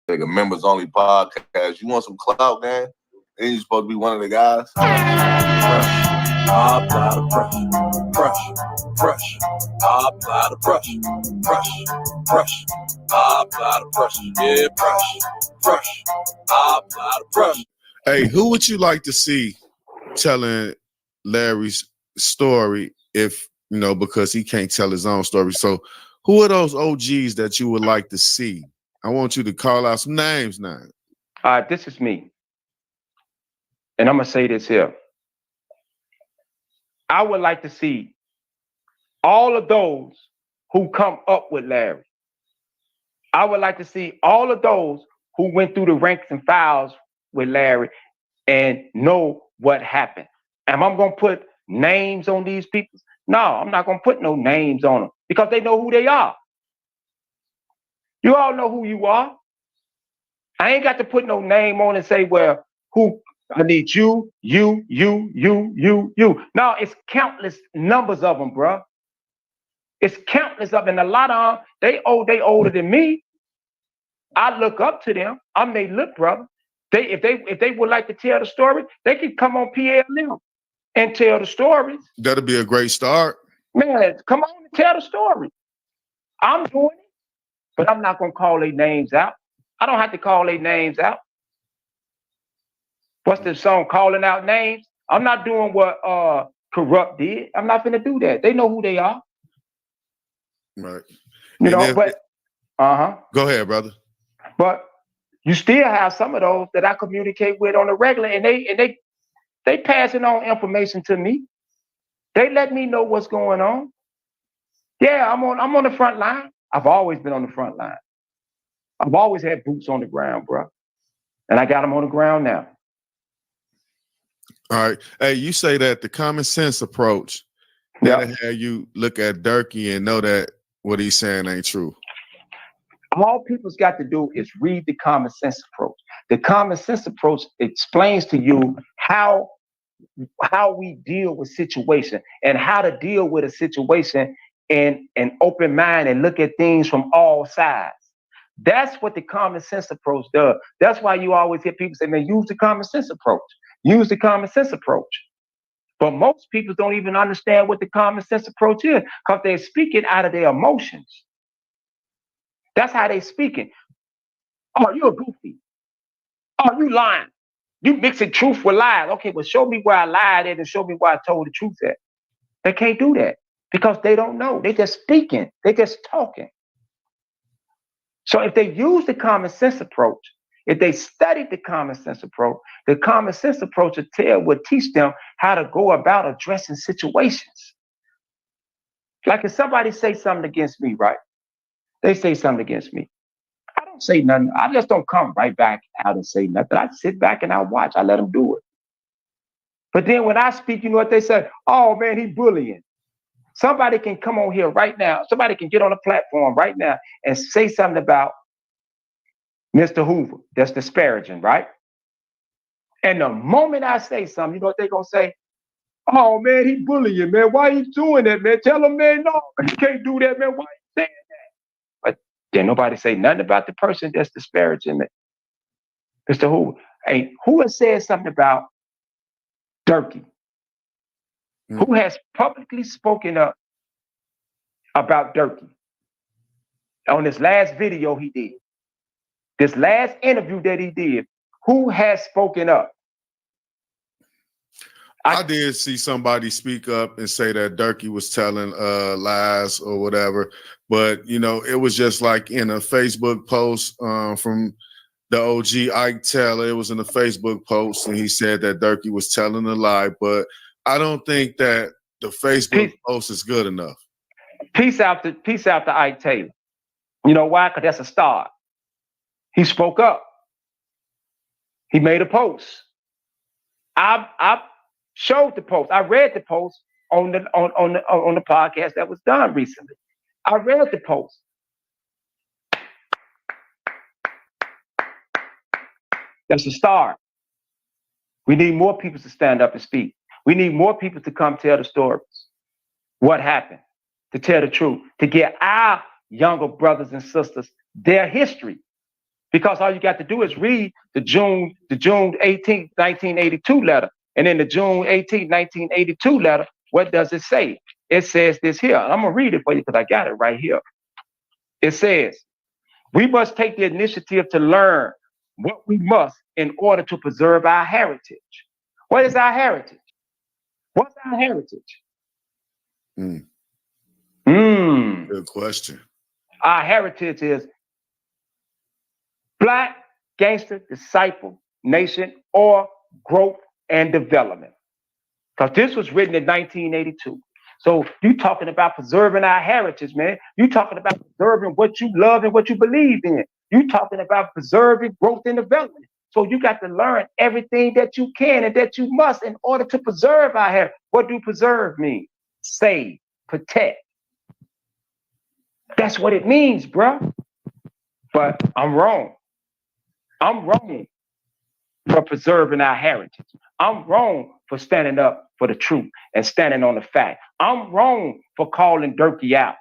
like a members only podcast. You want some clout, man? Then you're supposed to be one of the guys. I apply the pressure. I apply the pressure. I apply the pressure. Yeah, pressure. I apply the pressure. Hey, who would you like to see telling Larry's story if, because he can't tell his own story? So who are those OGs that you would like to see? I want you to call out some names now. All right, this is me. And I'm going to say this here. I would like to see all of those who come up with Larry. I would like to see all of those who went through the ranks and files with Larry and know what happened. Am I going to put names on these people? No, I'm not going to put no names on them because they know who they are. You all know who you are. I ain't got to put no name on and say, well, who I need you. No, it's countless numbers of them, bro. It's countless of them. And a lot of them, they older than me. I look up to them. I may look, brother. If they would like to tell the story, they can come on PLM and tell the stories. That'll be a great start. Man, come on and tell the story. I'm doing it, but I'm not gonna call their names out. I don't have to call their names out. What's the song, Calling Out Names? I'm not doing what Corrupt did. I'm not gonna do that. They know who they are. Right. Go ahead, brother. But you still have some of those that I communicate with on a regular, and they passing on information to me. They let me know what's going on. Yeah, I'm on the front line. I've always been on the front line. I've always had boots on the ground, bro. And I got them on the ground now. All right. Hey, you say that the common sense approach, that'll have you look at Dirkie and know that what he's saying ain't true. All people's got to do is read the common sense approach. The common sense approach explains to you how we deal with situation and how to deal with a situation in an open mind and look at things from all sides. That's what the common sense approach does. That's why you always hear people say, man, use the common sense approach. Use the common sense approach. But most people don't even understand what the common sense approach is because they're speaking out of their emotions. That's how they speaking. Oh, you're a goofy. Oh, you lying. You mixing truth with lies. Okay, well, show me where I lied at and show me where I told the truth at. They can't do that because they don't know. They just speaking. They just talking. So if they use the common sense approach, if they study the common sense approach will teach them how to go about addressing situations. Like if somebody say something against me, right? They say something against me. I don't say nothing. I just don't come right back out and say nothing. I sit back and I watch. I let them do it. But then when I speak, you know what they say? Oh, man, he bullying. Somebody can come on here right now. Somebody can get on a platform right now and say something about Mr. Hoover. That's disparaging, right? And the moment I say something, you know what they're going to say? Oh, man, he bullying, man. Why you doing that, man? Tell him, man, no, you can't do that, man. Why you saying that? But then nobody say nothing about the person that's disparaging me. Mr. Hoover. Hey, who has said something about Dirkie? Who has publicly spoken up about Dirkie? On this last video he did, this last interview that he did, who has spoken up? I did see somebody speak up and say that Dirkie was telling lies or whatever, but it was just like in a Facebook post from the OG Ike Taylor. It was in a Facebook post, and he said that Dirkie was telling a lie, but I don't think that the Facebook post is good enough. Peace out to Ike Taylor. You know why? Because that's a star. He spoke up. He made a post. I showed the post. I read the post on the podcast that was done recently. I read the post. That's a start. We need more people to stand up and speak. We need more people to come tell the stories. What happened? To tell the truth. To get our younger brothers and sisters their history. Because all you got to do is read the June 18th, 1982 letter. And in the June 18th, 1982 letter, what does it say? It says this here. I'm going to read it for you because I got it right here. It says, we must take the initiative to learn what we must in order to preserve our heritage. What is our heritage? What's our heritage? Good question. Our heritage is Black gangster disciple nation or growth and development. Because this was written in 1982. So you talking about preserving our heritage, man. You talking about preserving what you love and what you believe in. You talking about preserving growth and development. So you got to learn everything that you can and that you must in order to preserve our heritage. What do preserve mean? Save, protect. That's what it means, bro. But I'm wrong. I'm wrong for preserving our heritage. I'm wrong for standing up for the truth and standing on the fact. I'm wrong for calling Dirkie out.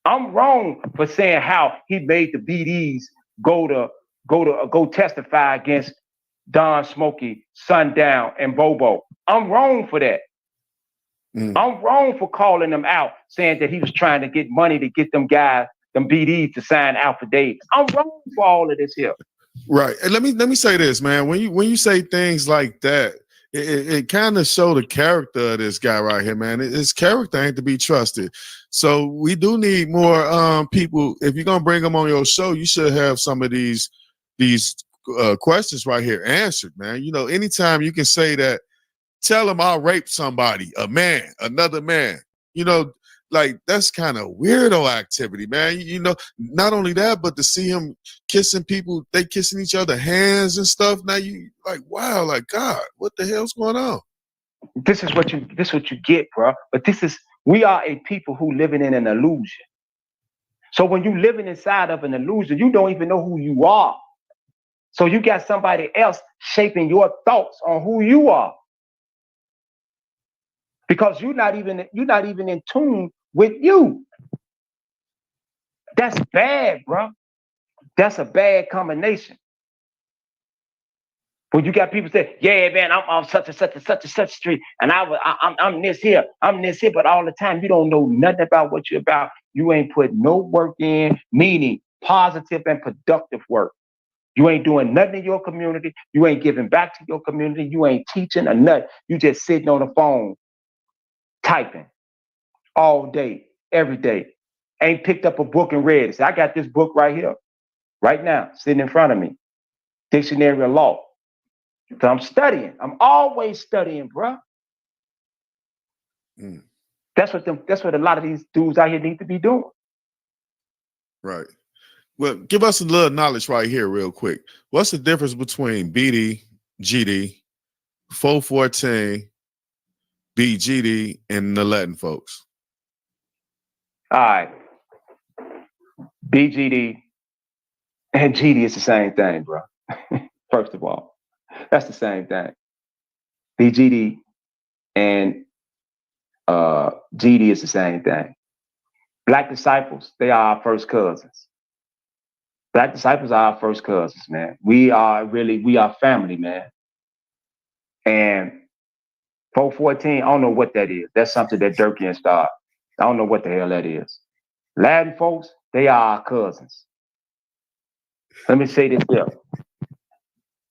I'm wrong for saying how he made the BDs go testify against Don Smokey, Sundown, and Bobo. I'm wrong for that. I'm wrong for calling them out, saying that he was trying to get money to get them guys, them BDs to sign affidavits. I'm wrong for all of this here. Right. And let me say this, man. When you say things like that, it kind of show the character of this guy right here, man. His character ain't to be trusted. So we do need more people. If you're gonna bring them on your show, you should have some of these questions right here answered, man. You know, anytime you can say that, tell him I'll rape somebody, a man, another man. You know, like that's kind of weirdo activity, man. You know, not only that, but to see him kissing people, they kissing each other hands and stuff. Now you like, wow, like God, what the hell's going on? This is what you get, bro. But we are a people who living in an illusion. So when you living inside of an illusion, you don't even know who you are. So you got somebody else shaping your thoughts on who you are. Because you're not even in tune with you. That's bad, bro. That's a bad combination. When you got people say, yeah, man, I'm on such and such and such and such street, and I'm this here, but all the time you don't know nothing about what you're about. You ain't put no work in, meaning positive and productive work. You ain't doing nothing in your community. You ain't giving back to your community. You ain't teaching or nothing. You just sitting on the phone, typing all day, every day. Ain't picked up a book and read it. So I got this book right here, right now, sitting in front of me. Dictionary of Law. So I'm studying. I'm always studying, bro. That's what a lot of these dudes out here need to be doing. Right. Well, give us a little knowledge right here real quick. What's the difference between BD, GD, 414, BGD, and the Latin folks? All right. BGD and GD is the same thing, bro. First of all, that's the same thing. BGD and GD is the same thing. Black disciples, they are our first cousins. Black disciples are our first cousins, man. We are family, man. And 414, I don't know what that is. That's something that Dirk and started. I don't know what the hell that is. Latin folks, they are our cousins. Let me say this here.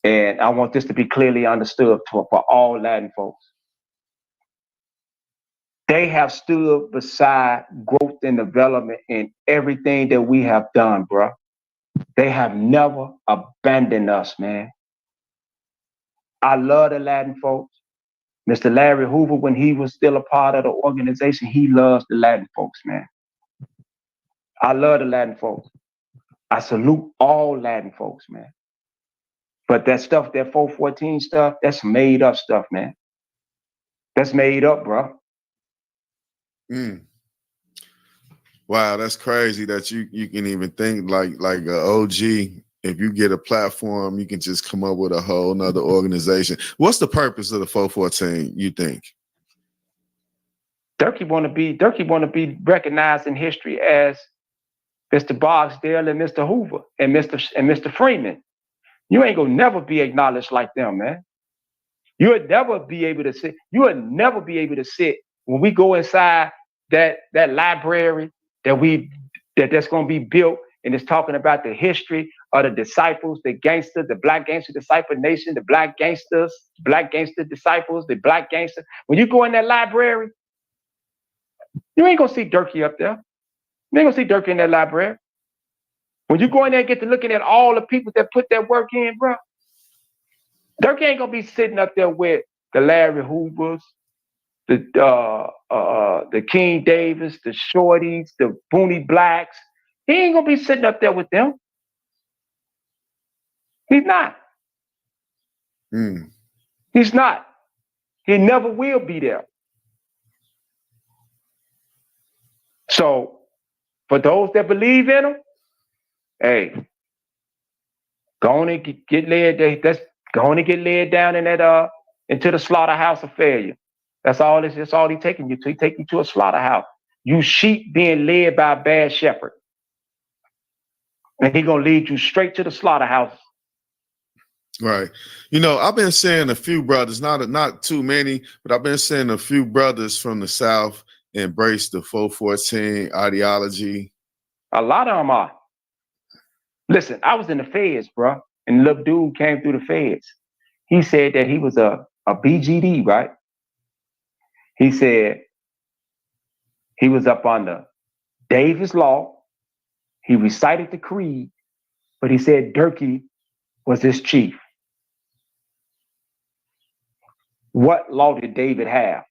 And I want this to be clearly understood for all Latin folks. They have stood beside growth and development in everything that we have done, bro. They have never abandoned us, man. I love the Latin folks. Mr. Larry Hoover, when he was still a part of the organization, he loves the Latin folks, man. I love the Latin folks. I salute all Latin folks, man. But that stuff, that 414 stuff, that's made up stuff, man. That's made up, bro. Wow, that's crazy that you can even think like an OG. If you get a platform, you can just come up with a whole nother organization. What's the purpose of the 414, you think? Dirkie want to be recognized in history as Mr. Barksdale and Mr. Hoover and Mr. Freeman. You ain't gonna never be acknowledged like them, man. You would never be able to sit. You would never be able to sit when we go inside that library that's gonna be built, and it's talking about the history of the disciples, the gangsters, the black gangster disciple nation, the black gangster disciples, the black gangster. When you go in that library, you ain't gonna see Dirkie up there. You ain't gonna see Dirkie in that library. When you go in there and get to looking at all the people that put that work in, bro, Dirkie ain't gonna be sitting up there with the Larry Hoovers, the King Davis, the Shorties, the Booney Blacks. He ain't gonna be sitting up there with them. He's not. He's not. He never will be there. So, for those that believe in him, hey, go on and get led. Go on and get led down in that into the slaughterhouse of failure. That's all. That's all he's taking you to. He take you to a slaughterhouse. You sheep being led by a bad shepherd, and he gonna lead you straight to the slaughterhouse. Right. You know, I've been seeing a few brothers, not too many, but I've been seeing a few brothers from the South embrace the 414 ideology. A lot of them are. Listen, I was in the feds, bro, and the little dude came through the feds. He said that he was a BGD, right? He said he was up on the Davis Law. He recited the creed, but he said Dirkie was his chief. What law did David have?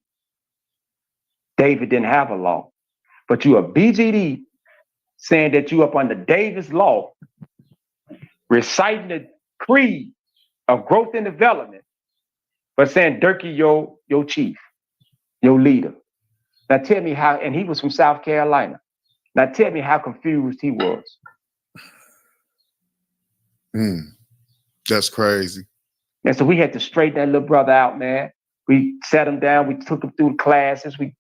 David didn't have a law. But you a BGD saying that you up on the Davis Law, reciting the creed of growth and development, but saying Dirkie your chief, your leader. Now tell me how, and he was from South Carolina. Now tell me how confused he was. That's crazy. And so we had to straighten that little brother out, man. We sat him down. We took him through the classes. We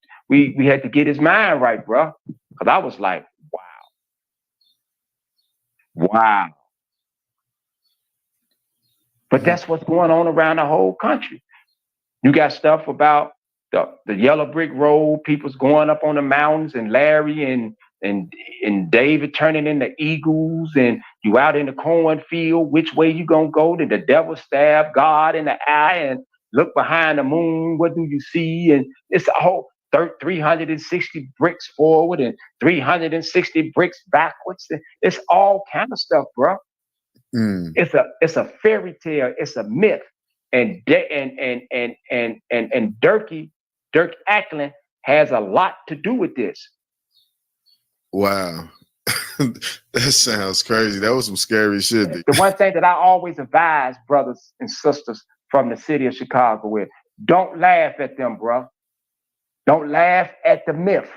had to get his mind right, bro. Because I was like, wow. But that's what's going on around the whole country. You got stuff about the yellow brick road, people's going up on the mountains, and Larry and David turning into eagles, and you out in the cornfield, which way you gonna go? Did the devil stab God in the eye and look behind the moon? What do you see? And it's a whole 360 bricks forward and 360 bricks backwards. It's all kind of stuff, bro. It's a fairy tale. It's a myth. And Dirk Acklin has a lot to do with this. Wow. That sounds crazy. That was some scary shit. The one thing that I always advise brothers and sisters from the city of Chicago with, don't laugh at them, bro. Don't laugh at the myth.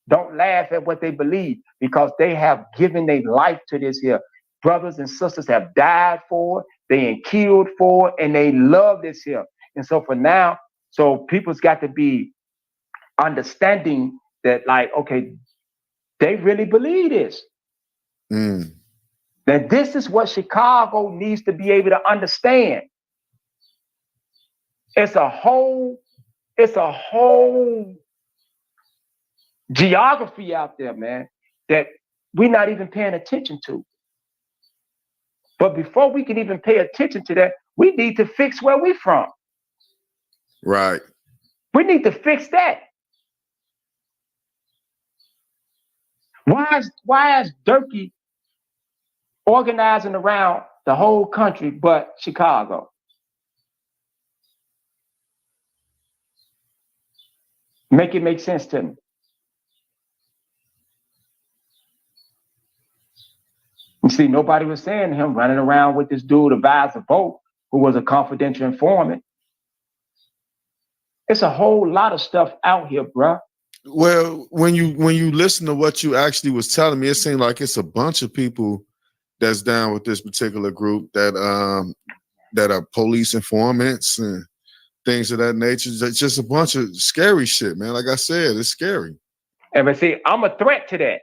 Don't laugh at what they believe, because they have given their life to this here. Brothers and sisters have died for it, they ain't killed for it, and they love this here. And so for now, so people's got to be understanding that, like, okay, they really believe this. That this is what Chicago needs to be able to understand. It's a whole geography out there, man, that we're not even paying attention to. But before we can even pay attention to that, we need to fix where we're from. Right. We need to fix that. Why is Dirkie organizing around the whole country but Chicago? Make it make sense to me. You see, nobody was saying him running around with this dude, Advisor Vogt, who was a confidential informant. It's a whole lot of stuff out here, bruh. Well, when you listen to what you actually was telling me, it seemed like it's a bunch of people that's down with this particular group that are police informants and things of that nature. It's just a bunch of scary shit, man. Like I said, it's scary. And but see, I'm a threat to that.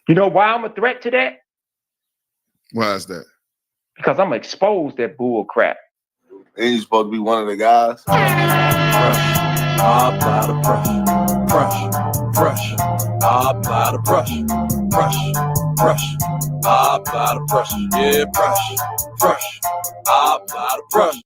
You know why I'm a threat to that? Why is that? Because I'm gonna expose that bull crap. And you supposed to be one of the guys. I apply the pressure. I apply the pressure. I apply the pressure. Yeah, pressure. I apply the pressure.